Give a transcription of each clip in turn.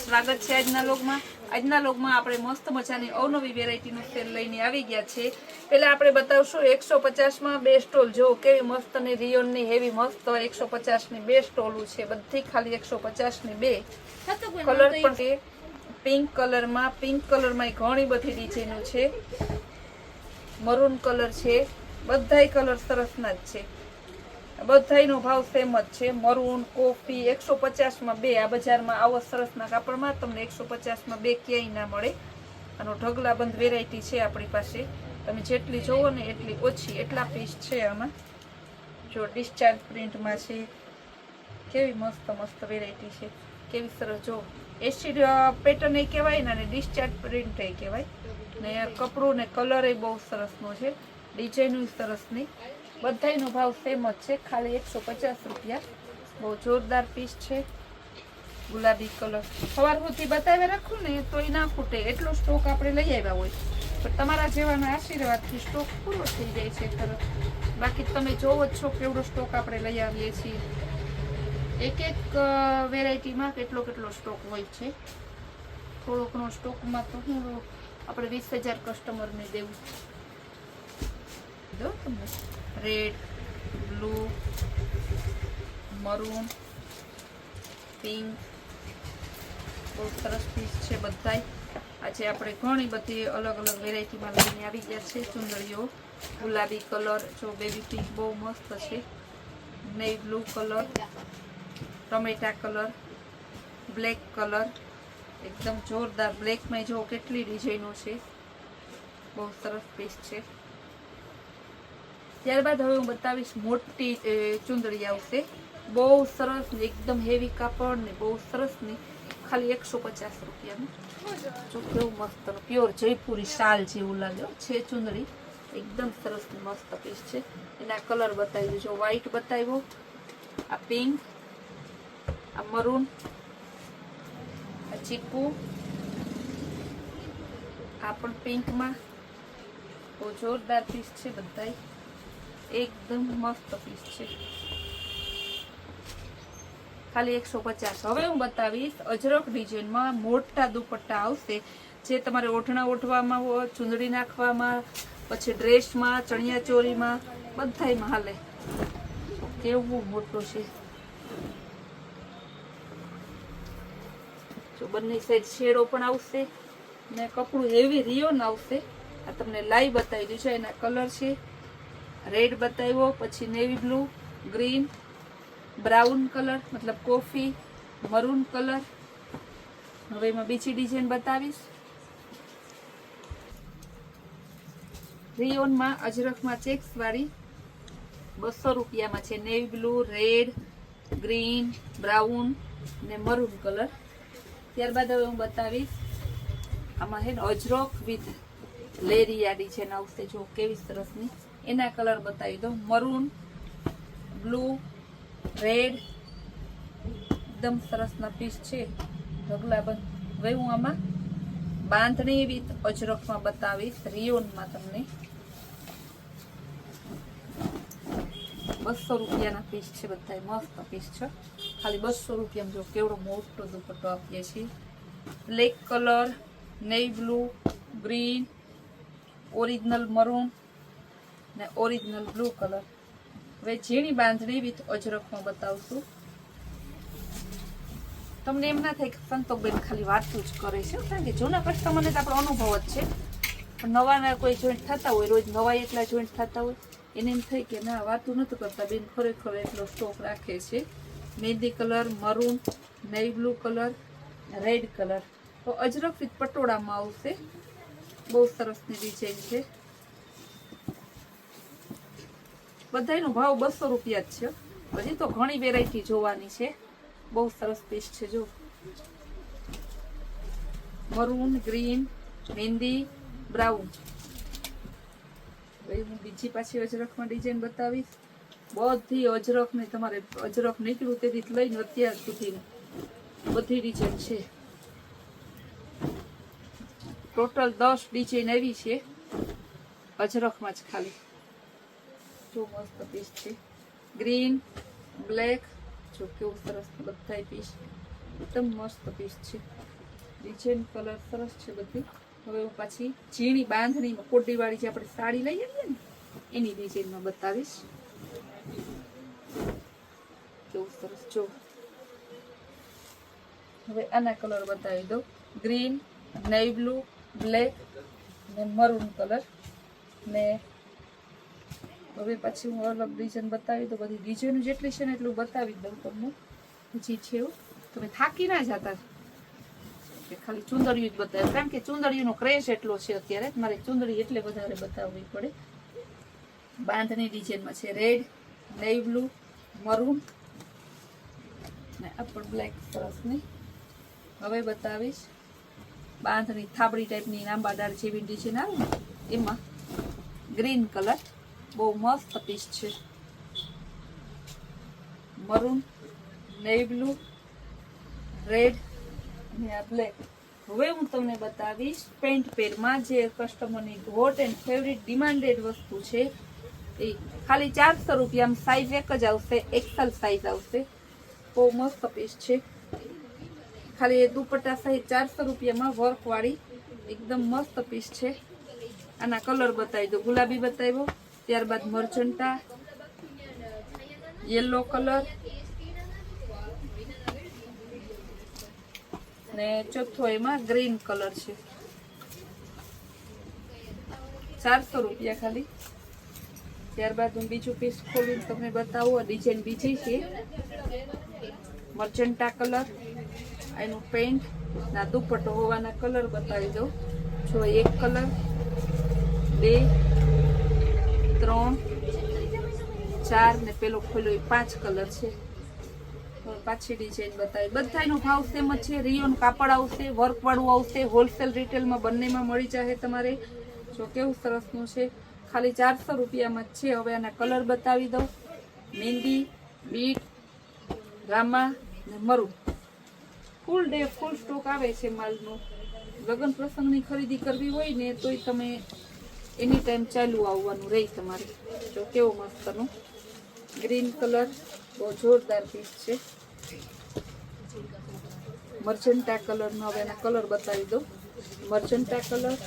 સ્વાગત છે આજના લોગમાં. આજના લોગમાં આપણે મસ્ત મજાની અવનવી વેરાયટીનો સેલ લઈને આવી ગયા છે. પહેલા આપણે બતાવશું 150માં બે સ્ટોલ. જો કેવી મસ્ત અને રિયોનની હેવી મસ્ત 150ની બે સ્ટોલું છે. બધી ખાલી 150ની બે. કલર પણ છે પિંક કલરમાં. પિંક કલરમાં ઘણી બધી ડિઝાઇનો છે. મરૂન કલર છે. બધાય કલર સરસના જ છે. બધાયનો ભાવ સેમ જ છે. મરૂન, કોફી 150માં બે. આ બજારમાં આવો સરસના કાપડમાં તમને 150માં બે ક્યાંય ના મળે. આનો ઢગલાબંધ વેરાયટી છે આપણી પાસે. તમે જેટલી જોવો ને એટલી ઓછી. એટલા પીસ છે આમાં. જો ડિસ્ચાર્જ પ્રિન્ટમાં છે. કેવી મસ્ત મસ્ત વેરાયટી છે. કેવી સરસ. જો એસિડ પેટર્ન એ કહેવાય ને અને ડિસ્ચાર્જ પ્રિન્ટ એ કહેવાય ને. કપડું ને કલર એ બહુ સરસનો છે. ડિઝાઇન સરસની. બધાયનો ભાવ સેમ જ છે. ખાલી 150 રૂપિયા. બહુ જોરદાર પીસ છે. ગુલાબી કલર સવાર સુધી બતાવી રાખું ને તોય ના ખૂટે એટલો સ્ટોક આપણે લઈ આવ્યા હોય. પણ તમારા જેવાના આશીર્વાદથી સ્ટોક પૂરો થઈ જાય છે તરત. બાકી તમે જોવો જ છો કેવડો સ્ટોક આપણે લઈ આવીએ છીએ. એક એક વેરાયટીમાં કેટલો સ્ટોક હોય છે. થોડો ઘણો સ્ટોકમાં તો હું આપણે 20,000 કસ્ટમરને દેવું. જો તમને રેડ, બ્લુ, મરૂન, પિંક બહુ સરસ પીસ છે બધાય. આજે આપણે ઘણી બધી અલગ અલગ વેરાયટીમાં લઈને આવી ગયા છે. ચુંદડીઓ ગુલાબી કલર, જો બેબી પિંક બહુ મસ્ત છે. નેવી બ્લુ કલર, ટમેટા કલર, બ્લેક કલર એકદમ જોરદાર. બ્લેકમાં જો કેટલી ડિઝાઇનો છે. બહુ સરસ પીસ છે. ત્યારબાદ હવે હું બતાવીશ મોટી ચુંદડી આવશે. બહુ સરસ ને એકદમ હેવી કાપડ ને બહુ સરસ ની. ખાલી 150 રૂપિયાનું. જો કેવું મસ્ત પ્યોર જયપુરી શાલ જેવું લાગે છે ચુંદડી. એકદમ સરસ મસ્ત પીસ છે. એના કલર બતાવી જો વ્હાઈટ બતાવ્યો, આ પિંક, આ મરૂન, આ ચીકુ, આ પણ પિંકમાં. બહુ જોરદાર પીસ છે બધાય. એકદમ મસ્ત પીસ છે. ખાલી 150. હવે હું બતાવીશ અજરક ડિઝાઇનમાં મોટા દુપટ્ટા આવશે. જે તમારે ઓઢણા ઓઢવામાં હોય, ચુંદડી નાખવામાં, પછી ડ્રેસમાં, ચણિયા ચોરીમાં બધાયમાં હાલે. કેવું મોટું છે. જો બંને સાઈડ શેડો પણ આવશે ને કપડું હેવી રિયોન આવશે. આ તમને લાઈવ બતાવી દઉં છે. એના કલર છે રેડ બતાવ્યો, પછી navy blue, green, brown colour મતલબ કોફી, મરૂન કલર. હવે એમાં બીજી ડિઝાઇન બતાવીશ. રિયોનમાં અજરકમાં ચેક્સ વાળી 200 રૂપિયામાં છે. Navy blue, red, green, brown ને મરૂન કલર. ત્યારબાદ હવે હું બતાવીશ આમાં છે ને અજરક વિથ લેરિયા ડિઝાઇન આવશે. જો કેવી સરસની. એના કલર બતાવી દો. મરૂન, બ્લુ, રેડ એકદમ સરસના પીસ છે. ઢગલાબંધ. હવે હું આમાં બાંધણી વિથ અજરકમાં બતાવીશ. રિયોનમાં તમને 200 રૂપિયાના પીસ છે. બધા મસ્ત પીસ છે. ખાલી 200 રૂપિયામાં જો કેવડો મોટો દુપટ્ટો આપીએ છીએ. Black colour, navy blue, green, original maroon ને ઓરિજિનલ બ્લુ કલર. હવે ઝીણી બાંધણી વિથ અજરકમાં બતાવશું. તમને એમ ના થાય કે સંતોકબેન ખાલી વાતું જ કરે છે, કારણ કે જૂના કસ્ટમરને તો આપણો અનુભવ જ છે. પણ નવાના કોઈ જોઈન્ટ થતા હોય, રોજ નવા એટલા જોઈન્ટ થતા હોય, એને એમ થાય કે ના વાતું નથી કરતા બેન, ખરેખર એટલો સ્ટોક રાખે છે. Mehndi colour, maroon, navy blue colour, red colour. તો અજરક વિથ પટોળામાં આવશે. બહુ સરસની ડિઝાઇન છે. બધાનો ભાવ 200 રૂપિયા જ છે. હજી તો ઘણી વેરાયટી જોવાની છે. બહુ સરસ પીસ છે. જો મરૂન, ગ્રીન, મહેંદી, બ્રાઉન. હવે હું બીજી પાછી અજરકમાં ડિઝાઇન બતાવીશ. બધી અજરક ને તમારે અજરક નીકળ્યું તેથી લઈને અત્યાર સુધી બધી ડિઝાઇન છે. ટોટલ 10 ડિઝાઇન આવી છે અજરકમાં જ ખાલી. જો મસ્ત પીસ છે. Green, black. જો કેવું સરસ બધાય પીસ એકદમ મસ્ત પીસ છે. ડિઝાઇન કલર સરસ છે બધી. હવે હું પાછી ઝીણી બાંધણીમાં કોડીવાળી જે આપણે સાડી લઈ આવીએ ને એની ડિઝાઇનમાં બતાવીશ. કેવું સરસ જો. હવે આના કલર બતાવી દઉં. ગ્રીન, નેવી બ્લુ, બ્લેક ને મરૂન કલર. ને હવે પછી હું અલગ ડિઝાઇન બતાવી દઉં. બધી ડિઝાઇન જેટલી છે ને એટલું બતાવી દઉં તમને. પછી છે એવું તમે થાકી ના જતા, ખાલી ચુંદડીયું જ બતાવ્યું, કારણ કે ચુંદડીનો ક્રેઝ એટલો છે અત્યારે, મારે ચુંદડી એટલે વધારે બતાવવી પડે. બાંધણી ડિઝાઇનમાં છે રેડ, નેવી બ્લુ, મરૂન ને આ પણ બ્લેક સરસની. હવે બતાવીશ બાંધણી થાબડી ટાઈપની લાંબા ડાળ જેવી ડિઝાઇન આવે ને એમાં ગ્રીન કલર, બહુ મસ્ત પીસ છે. મરૂન, નેવી બ્લુ, રેડ અને આ બ્લેક. હવે હું તમને બતાવીશ પેન્ટ પેરમાં જે કસ્ટમરની હોટ એન્ડ ફેવરિટ ડિમાન્ડેડ વસ્તુ છે એ ખાલી 400 રૂપિયામાં. સાઈઝ એક જ આવશે, એક્સેલ સાઈઝ આવશે. બહુ મસ્ત પીસ છે. ખાલી એ દુપટ્ટા સહિત 400 રૂપિયામાં વર્કવાળી એકદમ મસ્ત પીસ છે. આના કલર બતાવી દો. ગુલાબી બતાવ્યો, ત્યારબાદ મર્જન્ટા, યલો કલર ને ચોથો એમાં ગ્રીન કલર છે. 400 રૂપિયા ખાલી. ત્યારબાદ હું બીજું પીસ ખોલીને તમને બતાવું. આ ડિઝાઇન બીજી છે, મર્જન્ટા કલર. એનું પેન્ટ ના દુપટ્ટો હોવાના કલર બતાવી દઉં. જો એક કલર, 2, 3, 4 ને પેલો ખોલ્યો 5 કલર છે. પાછી ડિઝાઇન બતાવી. બધાનો ભાવ સેમ જ છે. રિયોન કાપડ આવશે, વર્કવાળું આવશે. હોલસેલ રિટેલમાં બંનેમાં મળી જાય તમારે. જો કેવું સરસનું છે, ખાલી 400 રૂપિયામાં જ છે. હવે આના કલર બતાવી દઉં. મહેંદી, બીટ, રામા ને મરૂન. ફૂલ ડે ફૂલ સ્ટોક આવે છે માલનો. લગ્ન પ્રસંગની ખરીદી કરવી હોય ને તોય તમે એની ટાઈમ ચાલુ આવવાનું રહે તમારે. જો કેવું મસ્તનું ગ્રીન કલર, બહુ જોરદાર પીસ છે. મર્જન્ટા કલરનો હવે એના કલર બતાવી દઉં. મર્જન્ટા કલર,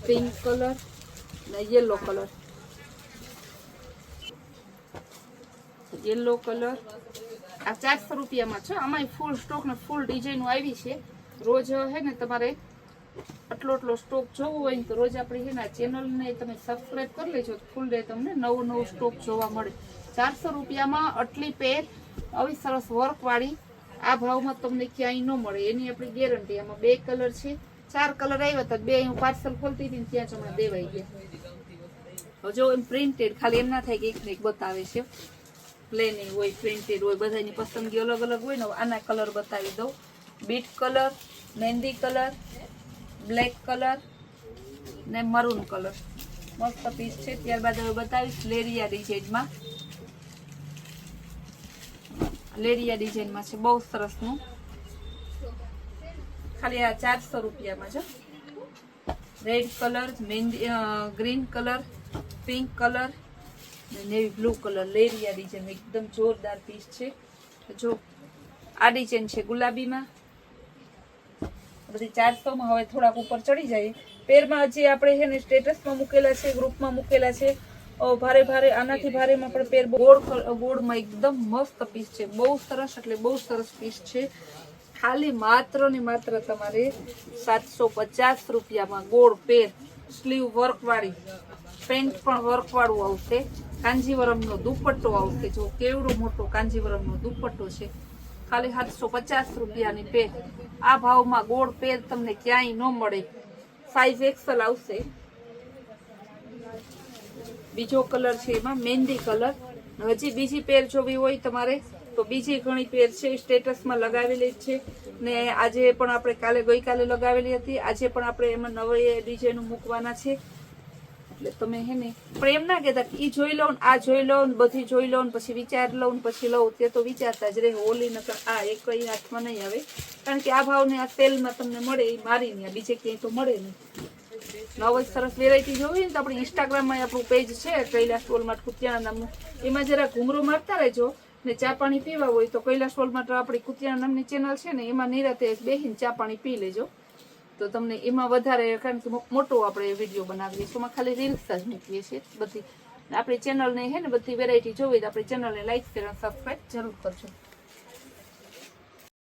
પિંક કલર ને યલો કલર. યલો કલર આ 400 રૂપિયામાં છે. આમાં ફૂલ સ્ટોક ને ફૂલ ડિઝાઇનો આવી છે. રોજ હે ને તમારે આટલો સ્ટોક જોવો હોય ને તો રોજ આપણી છે ને ચેનલને તમે સબસ્ક્રાઈબ કરી લેજો. ફૂલ ડે તમને નવો સ્ટોક જોવા મળે. 400 રૂપિયામાં આટલી પેર આવી સરસ વર્કવાળી આ ભાવમાં તમને ક્યાંય ન મળે, એની આપણી ગેરંટી. આમાં 2 કલર છે, 4 કલર આવ્યા હતા. 2 હું પાર્સલ ખોલતી હતી ત્યાં જ હમણાં દેવાઈ ગયા. જો એમ પ્રિન્ટેડ, ખાલી એમ ના થાય કે એકને એક બતાવે છે. પ્લેન હોય, પ્રિન્ટેડ હોય, બધાની પસંદગી અલગ અલગ હોય ને. આના કલર બતાવી દઉં. બીટ કલર, મહેંદી કલર, બ્લેક કલર ને મરૂન કલર. મસ્ત પીસ છે. ત્યારબાદ હવે બતાવીશ લેરિયા ડિઝાઇનમાં. લેરિયા ડિઝાઇનમાં છે, બહુ સરસનું. ખાલી આ 400 રૂપિયામાં છે. રેડ કલર, મહેંદી, ગ્રીન કલર, પિંક કલર ને નેવી બ્લુ કલર. લેરિયા ડિઝાઇન એકદમ જોરદાર પીસ છે. જો આ ડિઝાઇન છે ગુલાબીમાં. બધી 400માં હવે થોડાક ઉપર ચડી જાય. પેરમાં જે આપણે છે ને સ્ટેટસમાં મૂકેલા છે, ગ્રુપમાં મૂકેલા છે. ભારે ભારે, આનાથી ભારેમાં પણ પેર ગોળમાં એકદમ મસ્ત પીસ છે. બહુ સરસ, એટલે બહુ સરસ પીસ છે. ખાલી માત્ર ને માત્ર તમારે 750 રૂપિયામાં ગોળ પેર, સ્લીવ વર્કવાળી, પેન્ટ પણ વર્કવાળું આવશે. કાંજીવરમનો દુપટ્ટો આવશે. જો કેવડો મોટો કાંજીવરમનો દુપટ્ટો છે. ખાલી 750 રૂપિયાની પેર. આ ભાવમાં ગોળ પેર તમને ક્યાંય ન મળે. સાઈઝ એક્સેલ આવશે. બીજો કલર છે એમાં મહેંદી કલર. હજી બીજી પેર જોવી હોય તમારે તો બીજી ઘણી પેર છે, સ્ટેટસમાં લગાવેલી જ છે. ને આજે પણ આપણે ગઈકાલે લગાવેલી હતી. આજે પણ આપણે એમાં નવી ડિઝાઇનો મૂકવાના છે. એટલે તમે હે ને પણ એમ ના કહેતા કે જોઈ લો ને આ જોઈ લો ને બધી જોઈ લો ને પછી વિચાર લઉં ને પછી લઉં. તે તો વિચારતા જ રહે. ઓલી નકર આ એક કઈ હાથમાં નહીં આવે. કારણ કે આ ભાવને આ સેલમાં તમને મળે એ મારી નહીં, બીજે ક્યાંય તો મળે નહીં. નવ સરસ વેરાયટી જોવી ને તો આપણે ઇન્સ્ટાગ્રામમાં આપણું પેજ છે કૈલાસ સ્ટોલ માર્ટ કુતિયાણા નામનું. એમાં જરા ઘૂમરો મારતા રહેજો ને ચા પાણી પીવા હોય તો કૈલાસ વર્લ્ડમાં તો આપણી કુતિયા નામની ચેનલ છે ને એમાં નિરાતે બેસીને ચા પાણી પી લેજો. તો તમને એમાં વધારે, કારણ કે મોટો આપણે વિડીયો બનાવીએ છીએ, એમાં ખાલી રીલ્સ જ મૂકીએ છીએ બધી. આપણી ચેનલને હે ને બધી વેરાયટી જોવી તો આપણી ચેનલને લાઈક શેર અને સબસ્ક્રાઈબ જરૂર કરજો.